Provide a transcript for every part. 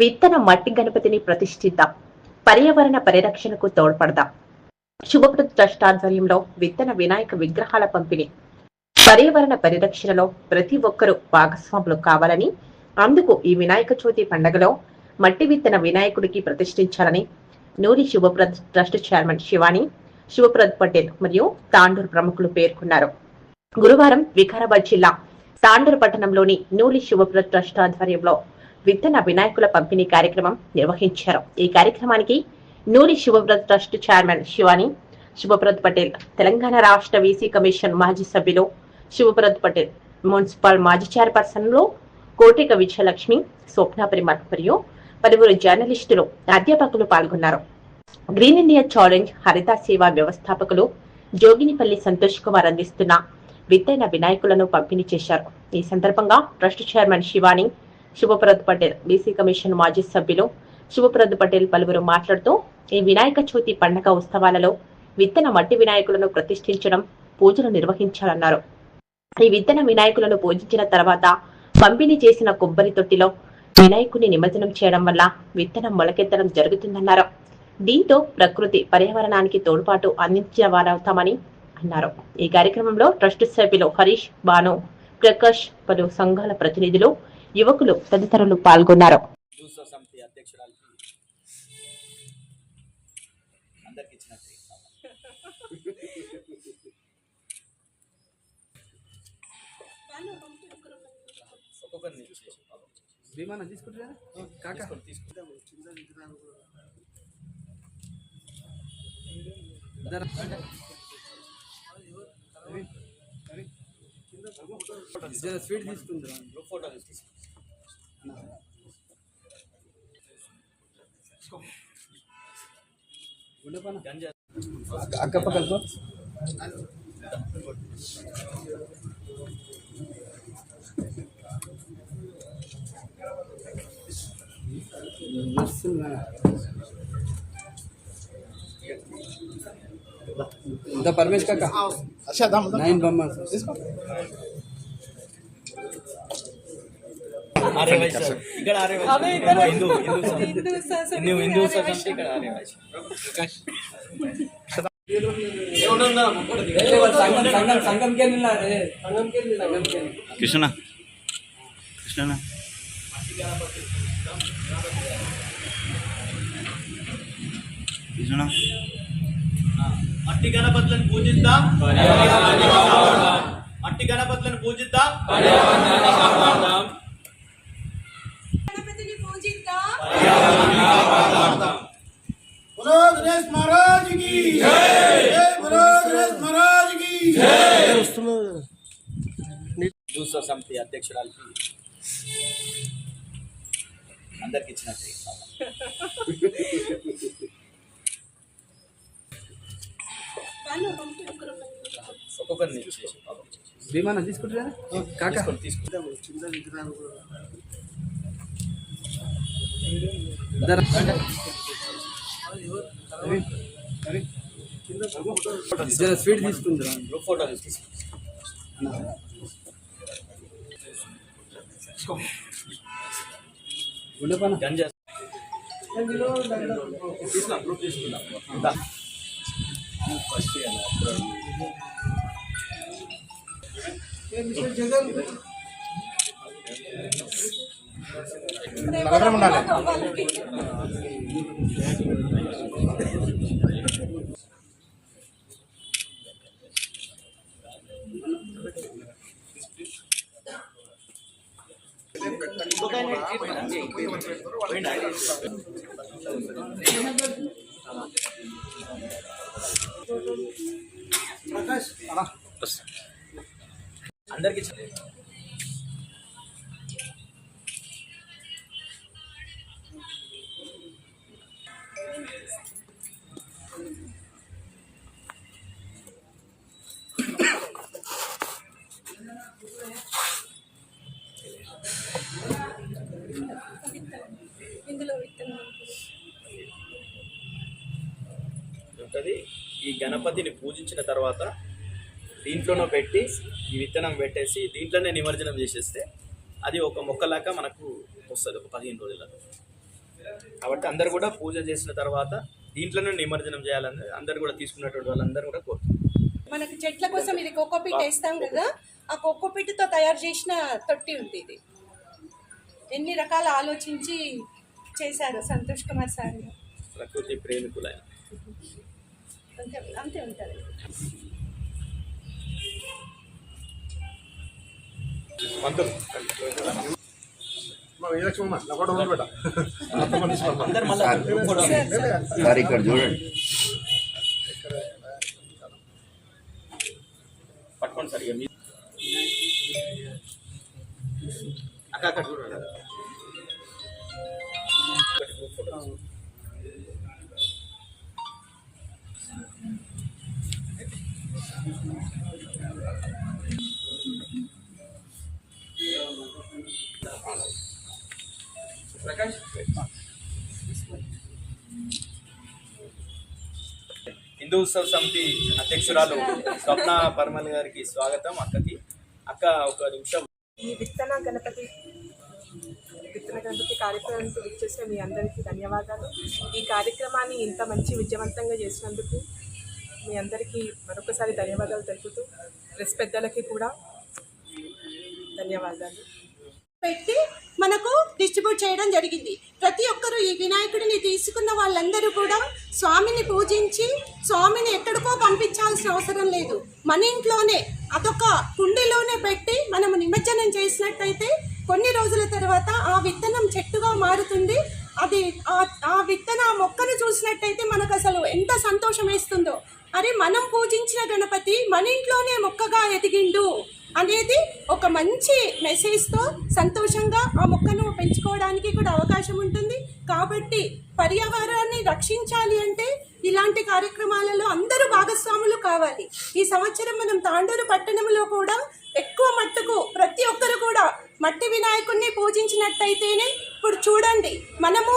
విత్తన మట్టి గణపతిని ప్రతిష్ఠిద్దాం, పర్యావరణ పరిరక్షణకు తోడ్పడదాం. శుభప్రద్ ట్రస్ట్ ఆధ్వర్యంలో విత్తన వినాయక విగ్రహాల పంపిణీ. పర్యావరణ పరిరక్షణలో ప్రతి ఒక్కరూ భాగస్వాములు కావాలని, అందుకు ఈ వినాయక చవితి పండుగలో మట్టి విత్తన వినాయకుడికి ప్రతిష్ఠించాలని నూరి శుభప్రద్ ట్రస్ట్ చైర్మన్ శివాని, శుభప్రద్ పటేల్ మరియు తాండూరు ప్రముఖులు పేర్కొన్నారు. గురువారం వికారాబాద్ జిల్లా తాండూరు పట్టణంలోని నూరి శుభప్రద్ ట్రస్ట్ ఆధ్వర్యంలో విత్తన వినాయకుల పంపిణీ కార్యక్రమం నిర్వహించారు. ఈ కార్యక్రమానికి నూరి శుభప్రద్ ట్రస్ట్ చైర్మన్ శివాని, శుభప్రద్ పటేల్, తెలంగాణ రాష్ట్ర వీసీ కమిషన్ మాజీ సభ్యులు శుభప్రద్ పటేల్, మున్సిపల్ మాజీ చైర్పర్సన్లు కోటిక విజయలక్ష్మి, స్వప్న పరిమల్ మరియు పలువురు జర్నలిస్టులు, అధ్యాపకులు పాల్గొన్నారు. గ్రీన్ ఇండియా ఛాలెంజ్ హరిత సేవా వ్యవస్థాపకులు జోగినిపల్లి సంతోష్ కుమార్ అందిస్తున్న విత్తన వినాయకులను పంపిణీ చేశారు. ఈ సందర్భంగా trust chairman Shivani, Shubhprad Patel, BC commission మాజీ సభ్యులు శుభప్రద్ పటేల్ పలువురు మాట్లాడుతూ, ఈ వినాయక చవితి పండుగ ఉత్సవాలలో విత్తన మట్టి వినాయకులను ప్రతిష్ఠించడం, పూజలు నిర్వహించాలన్నారు. ఈ విత్తన వినాయకులను పూజించిన తర్వాత పంపిణీ చేసిన కొబ్బరి తొట్టిలో వినాయకుని నిమజ్జనం చేయడం వల్ల విత్తనం మొలకెత్తడం జరుగుతుందన్నారు. దీంతో ప్రకృతి పర్యావరణానికి తోడ్పాటు అందించిన వారవుతామని అన్నారు. ఈ కార్యక్రమంలో ట్రస్ట్ సభ్యులు హరీష్, బాను, ప్రకాష్, పలు సంఘాల ప్రతినిధులు, యువకులు తదితరులు పాల్గొన్నారు. భీమాన తీసుకుంటారా కాకా స్వీట్ తీసుకుంటారా ఫోటో అక్క పక్కన परमेश काका अच्छा दाम 9 बम्मा आरे भाई सर इकडे आरे भाई हिंदू हिंदू संस्कृती इकडे आरे भाई संगम संगम के निला रे संगम के कृष्णा कृष्णा कृष्णा మట్టి గణపతులను పూజిద్దాం, మట్టి గణపతులను పూజిద్దాం, గణపతిని పూజిద్దాం. बोलो गणेश महाराज की जय, बोलो गणेश महाराज की जय. హిందూ సమితి అధ్యక్షురాలకి అందరికి ఇచ్చినట్టు ఒక్కొక్కరిని భీమాన తీసుకుంటారా కాకా తీసుకుంటాం స్వీట్ తీసుకుంటారా ఫోటో గంజా తీసుకున్నాం గ్రూప్ తీసుకున్నాం ఫస్ట్ అందరికి ఈ గణపతిని పూజించిన తర్వాత దీంట్లోనో పెట్టి ఈ విత్తనం పెట్టేసి దీంట్లోనే నిమజ్జనం చేసేస్తే అది ఒక మొక్కలాగా మనకు వస్తుంది ఒక 15 రోజులలో. కాబట్టి అందరు కూడా పూజ చేసిన తర్వాత దీంట్లోనే నిమజ్జనం చేయాలని అందరు కూడా తీసుకున్నటువంటి వాళ్ళందరూ కూడా కోరుతున్నారు. మనకు చెట్ల కోసం ఇది కోకోపీట్ వేస్తాం కదా, ఆ కోకోపీట్తో తయారు చేసిన తొట్టి ఉంది. ఇది ఎన్ని రకాల ఆలోచించి చేశారు సంతోష్ కుమార్ సార్. ప్రకృతి ప్రేమికులైన అంతే అంతే ఉంటుంది. సార్ ఇక్కడ చూడండి, పట్టుకోండి సార్. ఇక అక్కడ చూడండి. ప్రకాష్ హిందూ ఉత్సవ సమితి అధ్యక్షురాలు స్వప్న పర్మల్ గారికి స్వాగతం. అక్క ఒక నిమిషం. ఈ విత్తన గణపతి కార్యక్రమానికి విచ్చేసిన మీ అందరికీ ధన్యవాదాలు. ఈ కార్యక్రమాన్ని ఇంత మంచి విజయవంతంగా చేసినందుకు మీ అందరికీ మరొకసారి ధన్యవాదాలు తెలుపుతూ ప్రెస్ పెద్దలకి కూడా ధన్యవాదాలు. పెట్టి మనకు డిస్ట్రిబ్యూట్ చేయడం జరిగింది. ప్రతి ఒక్కరూ ఈ వినాయకుడిని తీసుకున్న వాళ్ళందరూ కూడా స్వామిని పూజించి స్వామిని ఎక్కడికో పంపించాల్సిన అవసరం లేదు. మన ఇంట్లోనే అదొక కుండీలోనే పెట్టి మనము నిమజ్జనం చేసినట్టయితే కొన్ని రోజుల తర్వాత ఆ విత్తనం చెట్టుగా మారుతుంది. అది ఆ విత్తన మొక్కను చూసినట్టయితే మనకు అసలు ఎంత సంతోషం వేస్తుందో. అరే, మనం పూజించిన గణపతి మన ఇంట్లోనే మొక్కగా ఎదిగిండు అనేది ఒక మంచి మెసేజ్తో సంతోషంగా ఆ మొక్కను పెంచుకోవడానికి కూడా అవకాశం ఉంటుంది. కాబట్టి పర్యావరణాన్ని రక్షించాలి అంటే ఇలాంటి కార్యక్రమాలలో అందరూ భాగస్వాములు కావాలి. ఈ సంవత్సరం మనం తాండూరు పట్టణంలో కూడా ఎక్కువ మట్టుకు ప్రతి ఒక్కరు కూడా మట్టి వినాయకుడిని పూజించినట్టయితేనే, ఇప్పుడు చూడండి మనము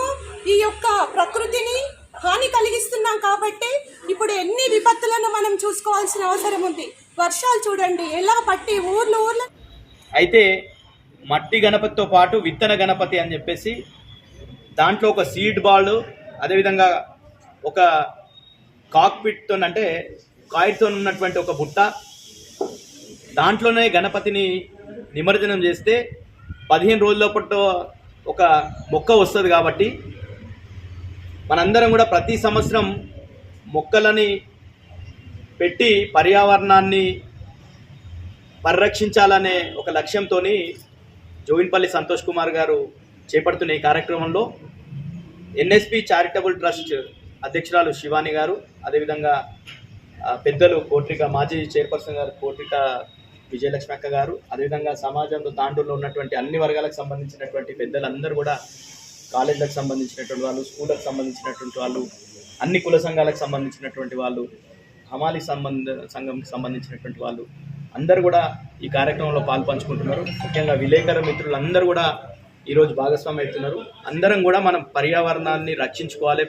ఈ యొక్క ప్రకృతిని హాని కలిగిస్తున్నాం కాబట్టి ఇప్పుడు ఎన్ని విపత్తులను మనం చూసుకోవాల్సిన అవసరం ఉంది. వర్షాలు చూడండి ఎలా పట్టి ఊర్లో అయితే మట్టి గణపతితో పాటు విత్తన గణపతి అని చెప్పేసి దాంట్లో ఒక సీడ్ బాల్, అదేవిధంగా ఒక కాక్పిట్తో అంటే కాయిట్తో ఉన్నటువంటి ఒక బుట్ట, దాంట్లోనే గణపతిని నిమజ్జనం చేస్తే 15 రోజుల పాటు ఒక మొక్క వస్తుంది. కాబట్టి మనందరం కూడా ప్రతి సంవత్సరం మొక్కలని పెట్టి పర్యావరణాన్ని పరిరక్షించాలనే ఒక లక్ష్యంతో జోగిన్పల్లి సంతోష్ కుమార్ గారు చేపడుతున్న ఈ కార్యక్రమంలో ఎన్ఎస్పి చారిటబుల్ ట్రస్ట్ అధ్యక్షురాలు శివాని గారు, అదేవిధంగా పెద్దలు కోట్రిక మాజీ చైర్పర్సన్ గారు కోట్రిక విజయలక్ష్మి అక్క గారు, అదేవిధంగా సమాజంలో తాండూరులో ఉన్నటువంటి అన్ని వర్గాలకు సంబంధించినటువంటి పెద్దలందరూ కూడా, కాలేజీలకు సంబంధించినటువంటి వాళ్ళు, స్కూళ్ళకు సంబంధించినటువంటి వాళ్ళు, అన్ని కుల సంఘాలకు సంబంధించినటువంటి వాళ్ళు, హమాలి సంఘంకి సంబంధించినటువంటి వాళ్ళు అందరూ కూడా ఈ కార్యక్రమంలో పాల్పంచుకుంటున్నారు. ముఖ్యంగా విలేకరు మిత్రులందరూ కూడా ఈరోజు భాగస్వామి అవుతున్నారు. అందరం కూడా మనం పర్యావరణాన్ని రక్షించుకోవాలి,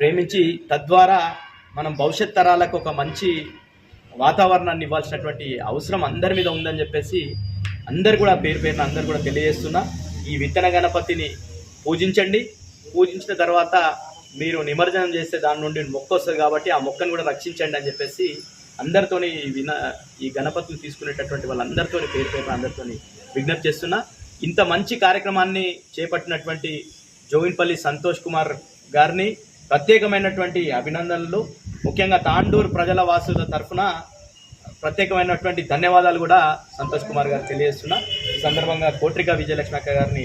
ప్రేమించి తద్వారా మనం భవిష్యత్ తరాలకు ఒక మంచి వాతావరణాన్ని ఇవ్వాల్సినటువంటి అవసరం అందరి మీద ఉందని చెప్పేసి అందరు కూడా పేరున అందరు కూడా తెలియజేస్తున్నా. ఈ విత్తన గణపతిని పూజించండి. పూజించిన తర్వాత మీరు నిమజ్జనం చేస్తే దాని నుండి మొక్క వస్తుంది కాబట్టి ఆ మొక్కను కూడా రక్షించండి అని చెప్పేసి అందరితోని ఈ గణపతిని తీసుకునేటటువంటి వాళ్ళందరితో పేరున అందరితోని విజ్ఞప్తి చేస్తున్నా. ఇంత మంచి కార్యక్రమాన్ని చేపట్టినటువంటి జోగిన్పల్లి సంతోష్ కుమార్ గారిని ప్రత్యేకమైనటువంటి అభినందనలు. ముఖ్యంగా తాండూరు ప్రజల వాసుల తరఫున ప్రత్యేకమైనటువంటి ధన్యవాదాలు కూడా సంతోష్ కుమార్ గారు తెలియజేస్తున్నా. ఈ సందర్భంగా కోట్రిక విజయలక్ష్మి అక్క గారిని